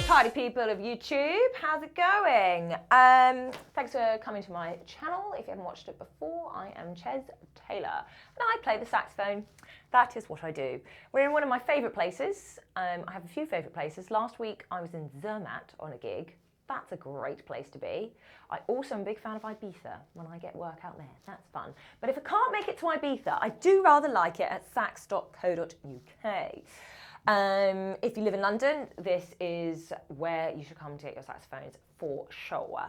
Party people of YouTube, how's it going? Thanks for coming to my channel. If you haven't watched it before, I am Chez Taylor and I play the saxophone. That is what I do. We're in one of my favourite places. I have a few favourite places. Last week I was in Zermatt on a gig. That's a great place to be. I also am a big fan of Ibiza when I get work out there. That's fun. But if I can't make it to Ibiza, I do rather like it at sax.co.uk. If you live in London, this is where you should come to get your saxophones for sure.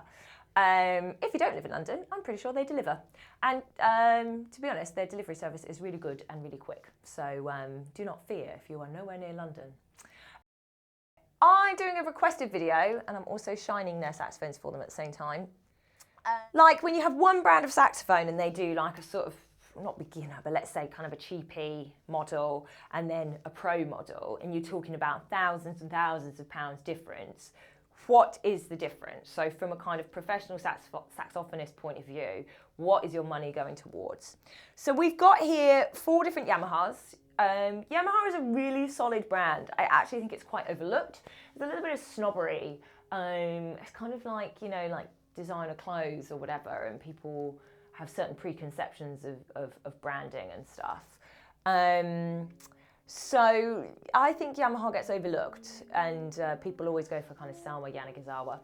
If you don't live in London, I'm pretty sure they deliver. And to be honest, their delivery service is really good and really quick. So do not fear if you are nowhere near London. I'm doing a requested video and I'm also shining their saxophones for them at the same time. Like when you have one brand of saxophone and they do like a sort of, not beginner, but let's say kind of a cheapy model and then a pro model, and you're talking about thousands and thousands of pounds difference. What is the difference? So from a kind of professional saxophonist point of view, what is your money going towards? So we've got here 4 different Yamahas. Yamaha is a really solid brand. I actually think it's quite overlooked. There's a little bit of snobbery. It's kind of like, you know, like designer clothes or whatever, and people have certain preconceptions of branding and stuff. So I think Yamaha gets overlooked, and people always go for kind of Selma Yanagisawa.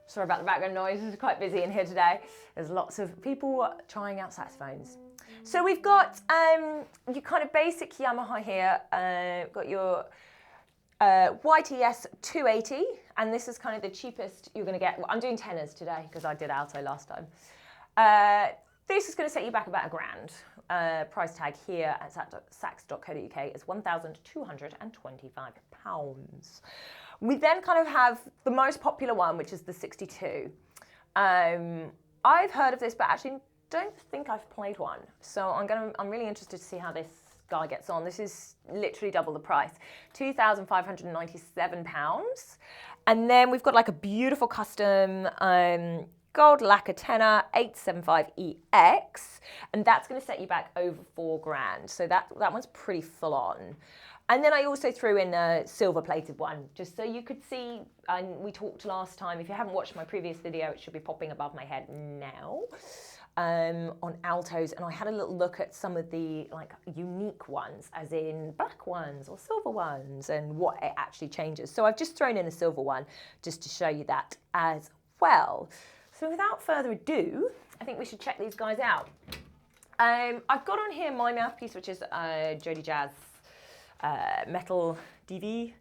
Sorry about the background noise, it's quite busy in here today. There's lots of people trying out saxophones. So we've got your kind of basic Yamaha here. Got your YTS 280, and this is kind of the cheapest you're going to get. Well, I'm doing tenors today because I did alto last time. This is going to set you back about £1,000. Price tag here at sax.co.uk is £1,225. We then kind of have the most popular one, which is the 62. I've heard of this, but actually don't think I've played one. So I'm really interested to see how this guy gets on. This is literally double the price, £2,597. And then we've got like a beautiful custom gold lacquer tenor 875EX, and that's going to set you back over £4,000. So that one's pretty full on. And then I also threw in a silver plated one, just so you could see, and we talked last time, if you haven't watched my previous video, it should be popping above my head now. On altos, and I had a little look at some of the like unique ones, as in black ones or silver ones, and what it actually changes. So I've just thrown in a silver one just to show you that as well. So without further ado, I think we should check these guys out. I've got on here my mouthpiece, which is Jody Jazz metal DV.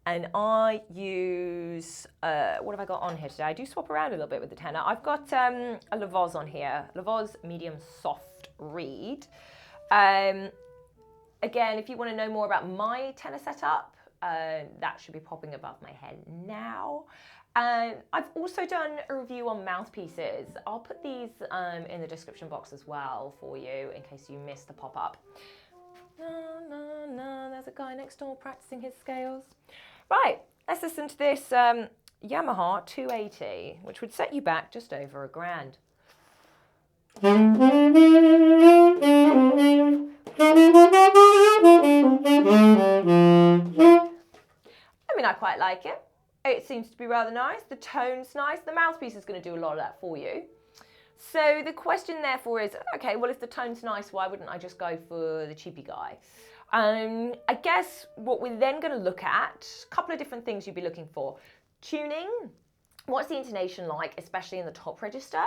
And I use, what have I got on here today? I do swap around a little bit with the tenor. I've got a Lavoz on here, Lavoz medium soft reed. Again, if you want to know more about my tenor setup, that should be popping above my head now. I've also done a review on mouthpieces. I'll put these in the description box as well for you in case you missed the pop-up. No, there's a guy next door practicing his scales. Right, let's listen to this Yamaha 280, which would set you back just over £1,000. I mean, I quite like it. It seems to be rather nice. The tone's nice. The mouthpiece is going to do a lot of that for you. So the question therefore is, okay, well, if the tone's nice, why wouldn't I just go for the cheapy guy? I guess what we're then going to look at, a couple of different things you'd be looking for. Tuning, what's the intonation like, especially in the top register?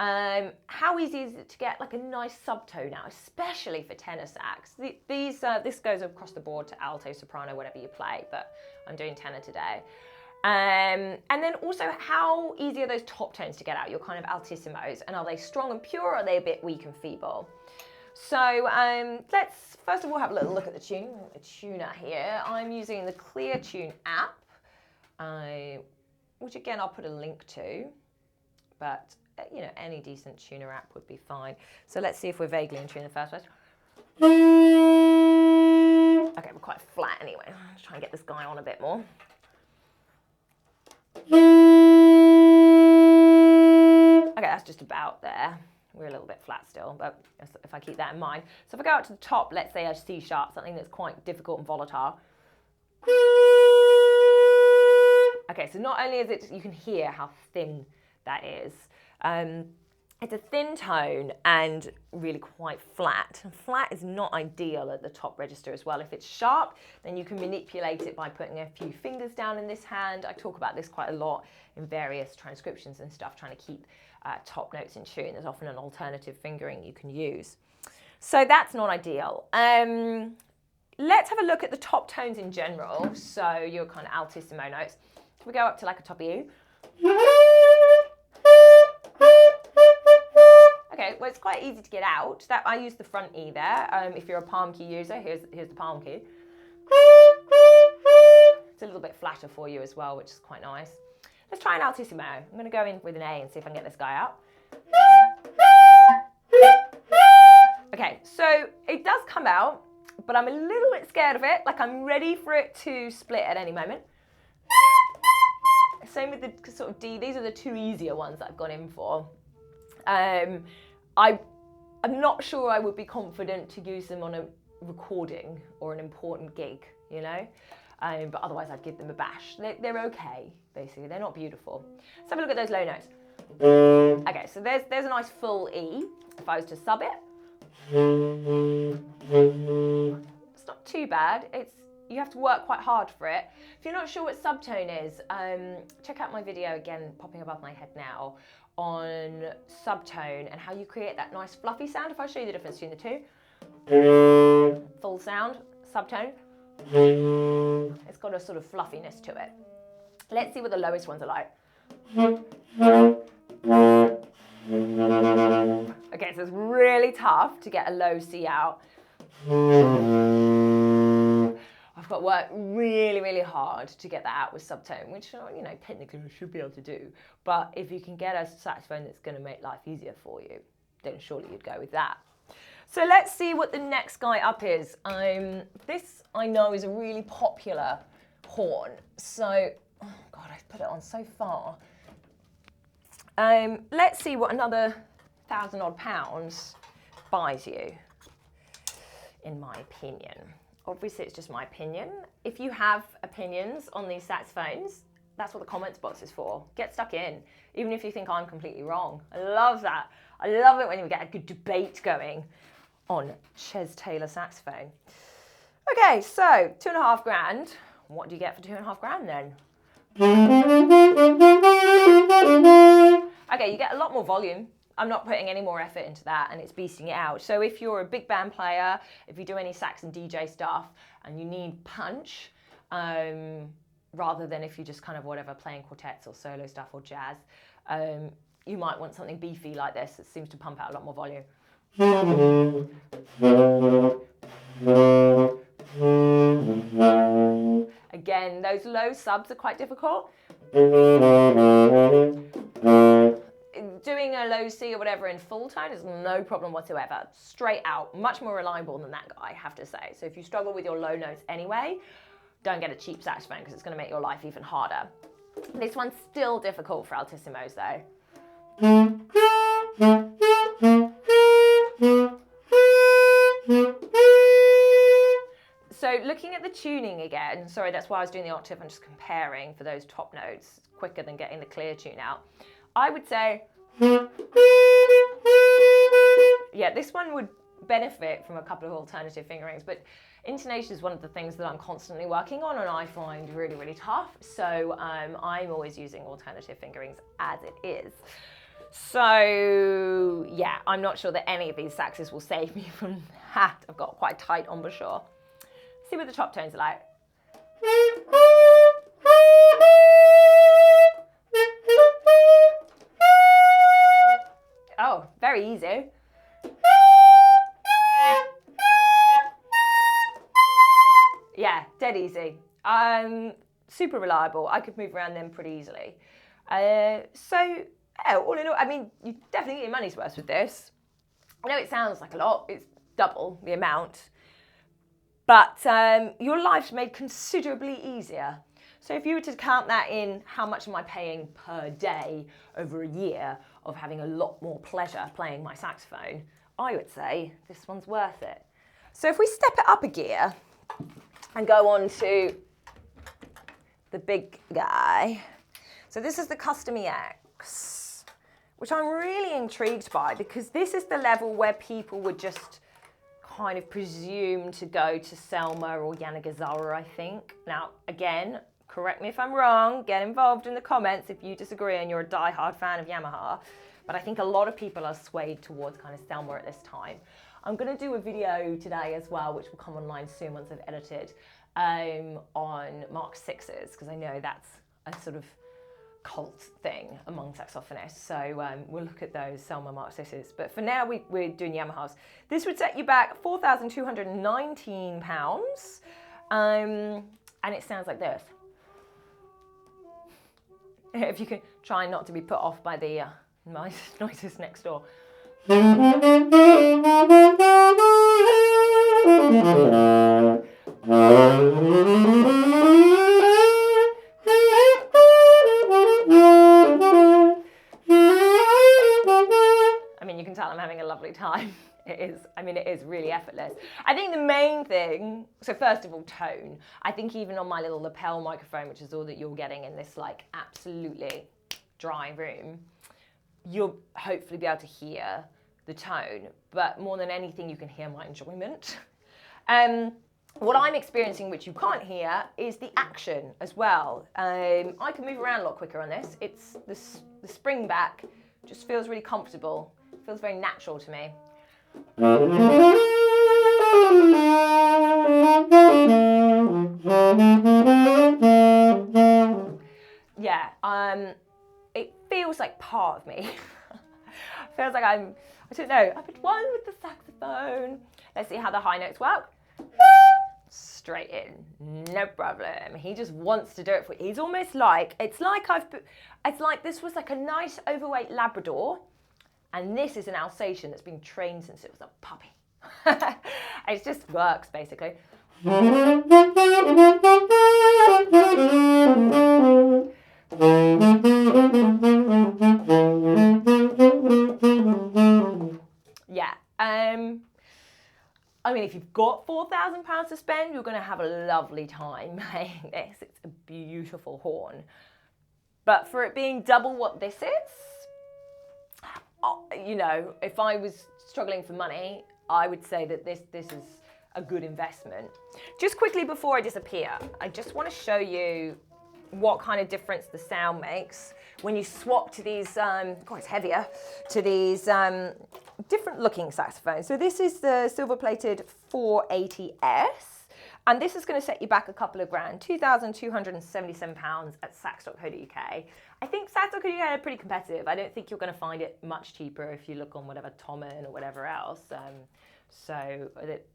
How easy is it to get like a nice subtone out, especially for tenor sax? This goes across the board to alto, soprano, whatever you play, but I'm doing tenor today. And then also, how easy are those top tones to get out, your kind of altissimos, and are they strong and pure, or are they a bit weak and feeble? So let's first of all have a little look at the tuning. A tuner here. I'm using the Clear Tune app, which again I'll put a link to, but you know, any decent tuner app would be fine. So let's see if we're vaguely in tune in the first place. Okay, we're quite flat anyway. Let's try and get this guy on a bit more. Okay, that's just about there. we're a little bit flat still, but if I keep that in mind. So if I go out to the top, let's say a C sharp, something that's quite difficult and volatile. Okay, so not only is it, you can hear how thin that is. It's a thin tone and really quite flat. And flat is not ideal at the top register as well. If it's sharp, then you can manipulate it by putting a few fingers down in this hand. I talk about this quite a lot in various transcriptions and stuff, trying to keep top notes in tune. There's often an alternative fingering you can use. So that's not ideal. Let's have a look at the top tones in general. So your kind of altissimo notes. If we go up to like a top E. Okay, well, it's quite easy to get out. That I use the front E there. If you're a palm key user, here's the palm key. It's a little bit flatter for you as well, which is quite nice. Let's try an altissimo. I'm going to go in with an A and see if I can get this guy out. Okay, so it does come out, but I'm a little bit scared of it. Like I'm ready for it to split at any moment. Same with the sort of D. These are the two easier ones that I've gone in for. I'm not sure I would be confident to use them on a recording or an important gig, you know, but otherwise I'd give them a bash. They're okay, basically. They're not beautiful. Let's have a look at those low notes. Okay, so there's a nice full E. If I was to sub it, it's not too bad. You have to work quite hard for it. If you're not sure what subtone is, check out my video again, popping above my head now, on subtone and how you create that nice fluffy sound. If I show you the difference between the two. Full sound, subtone. It's got a sort of fluffiness to it. Let's see what the lowest ones are like. Okay, so it's really tough to get a low C out. I've got to work really, really hard to get that out with subtone, which, you know, technically I should be able to do. But if you can get a saxophone that's going to make life easier for you, then surely you'd go with that. So let's see what the next guy up is. This, I know, is a really popular horn. So, oh God, I've put it on so far. Let's see what another £1,000 odd buys you, in my opinion. Obviously, it's just my opinion. If you have opinions on these saxophones, that's what the comments box is for. Get stuck in, even if you think I'm completely wrong. I love that. I love it when we get a good debate going on Chez Taylor saxophone. Okay, so £2.5 grand. What do you get for £2.5 grand then? Okay, you get a lot more volume. I'm not putting any more effort into that, and it's beasting it out. So if you're a big band player, if you do any sax and DJ stuff and you need punch, rather than if you just kind of whatever playing quartets or solo stuff or jazz, you might want something beefy like this that seems to pump out a lot more volume. Again, those low subs are quite difficult. Doing a low C or whatever in full tone is no problem whatsoever. Straight out, much more reliable than that guy, I have to say. So if you struggle with your low notes anyway, don't get a cheap saxophone because it's going to make your life even harder. This one's still difficult for altissimos though. So looking at the tuning again, sorry, that's why I was doing the octave. I'm just comparing for those top notes. It's quicker than getting the clear tune out. I would say, yeah, this one would benefit from a couple of alternative fingerings, but intonation is one of the things that I'm constantly working on and I find really, really tough. So I'm always using alternative fingerings as it is. So yeah, I'm not sure that any of these saxes will save me from that. I've got quite a tight embouchure. See what the top tones are like. Oh, very easy. Yeah, dead easy. Super reliable. I could move around them pretty easily. So, all in all, I mean, you definitely get your money's worth with this. I know it sounds like a lot. It's double the amount. But your life's made considerably easier. So if you were to count that in, how much am I paying per day over a year of having a lot more pleasure playing my saxophone, I would say this one's worth it. So if we step it up a gear and go on to the big guy. So this is the Custom EX, which I'm really intrigued by because this is the level where people would just kind of presume to go to Selma or Yanagazawa, I think. Now, again, correct me if I'm wrong, get involved in the comments if you disagree and you're a die-hard fan of Yamaha, but I think a lot of people are swayed towards kind of Selma at this time. I'm going to do a video today as well, which will come online soon once I've edited, on Mark 6s, because I know that's a sort of cult thing among saxophonists. So we'll look at those Selma Mark 6s. But for now, we're doing Yamahas. This would set you back £4,219, and it sounds like this. If you can try not to be put off by the noises next door. I mean, you can tell I'm having a lovely time. It is really effortless. I think the main thing, so first of all, tone. I think even on my little lapel microphone, which is all that you're getting in this like absolutely dry room, you'll hopefully be able to hear the tone, but more than anything, you can hear my enjoyment. What I'm experiencing, which you can't hear, is the action as well. I can move around a lot quicker on this. It's the spring back just feels really comfortable. It feels very natural to me. Yeah, it feels like part of me. Feels like I don't know, I'm at one with the saxophone. Let's see how the high notes work. Straight in, no problem. He just wants to do it for you. He's almost like, it's like this was like a nice overweight Labrador, and this is an Alsatian that's been trained since it was a puppy. It just works, basically. Yeah. I mean, if you've got £4,000 to spend, you're going to have a lovely time playing this. It's a beautiful horn. But for it being double what this is, you know, if I was struggling for money, I would say that this is a good investment. Just quickly before I disappear, I just want to show you what kind of difference the sound makes when you swap to these, God, it's heavier, to these different looking saxophones. So this is the silver plated 480S, and this is going to set you back a couple of grand, £2,277 at sax.co.uk. I think sax.co.uk are pretty competitive. I don't think you're going to find it much cheaper if you look on whatever Tommen or whatever else. So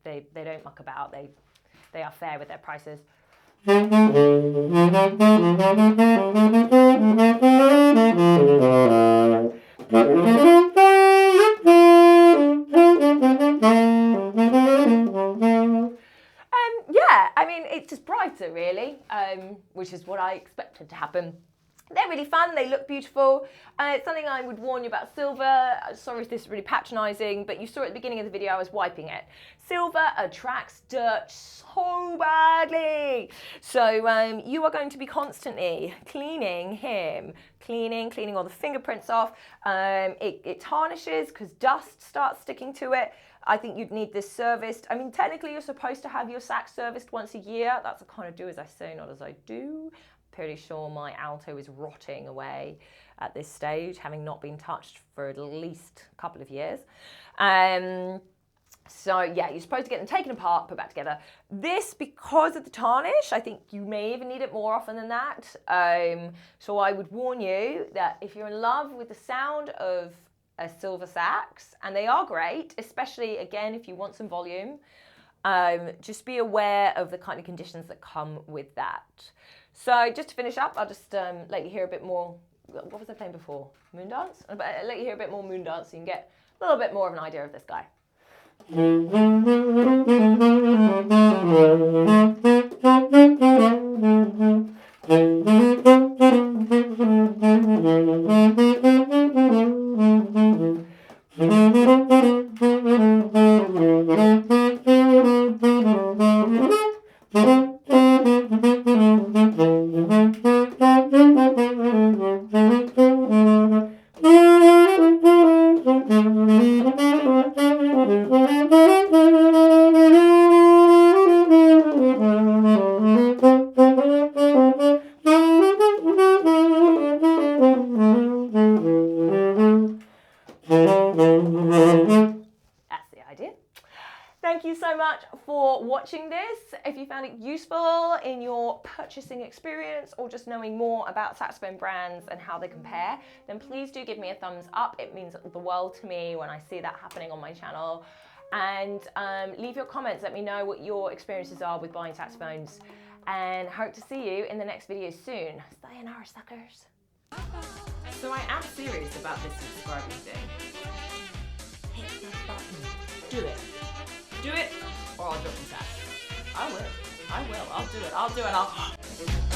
they don't muck about. They are fair with their prices. Yeah, I mean, it's just brighter, really, which is what I expected to happen. They're really fun, they look beautiful. It's something I would warn you about silver. Sorry if this is really patronising, but you saw at the beginning of the video I was wiping it. Silver attracts dirt so badly. So you are going to be constantly cleaning him, cleaning all the fingerprints off. It tarnishes because dust starts sticking to it. I think you'd need this serviced. I mean, technically you're supposed to have your sax serviced once a year. That's a kind of do as I say, not as I do. Pretty sure my alto is rotting away at this stage, having not been touched for at least a couple of years. So yeah, you're supposed to get them taken apart, put back together. This, because of the tarnish, I think you may even need it more often than that. So I would warn you that if you're in love with the sound of a silver sax, and they are great, especially again if you want some volume, just be aware of the kind of conditions that come with that. So just to finish up, I'll just let you hear a bit more. What was I playing before? Moondance? I'll let you hear a bit more Moondance so you can get a little bit more of an idea of this guy. Thank you so much for watching this. If you found it useful in your purchasing experience or just knowing more about saxophone brands and how they compare, then please do give me a thumbs up. It means the world to me when I see that happening on my channel. And leave your comments. Let me know what your experiences are with buying saxophones. And hope to see you in the next video soon. Sayonara, suckers. So I am serious about this subscribing thing. Hit that button. Do it. Do it, or I'll drop the sax. I will. I'll do it.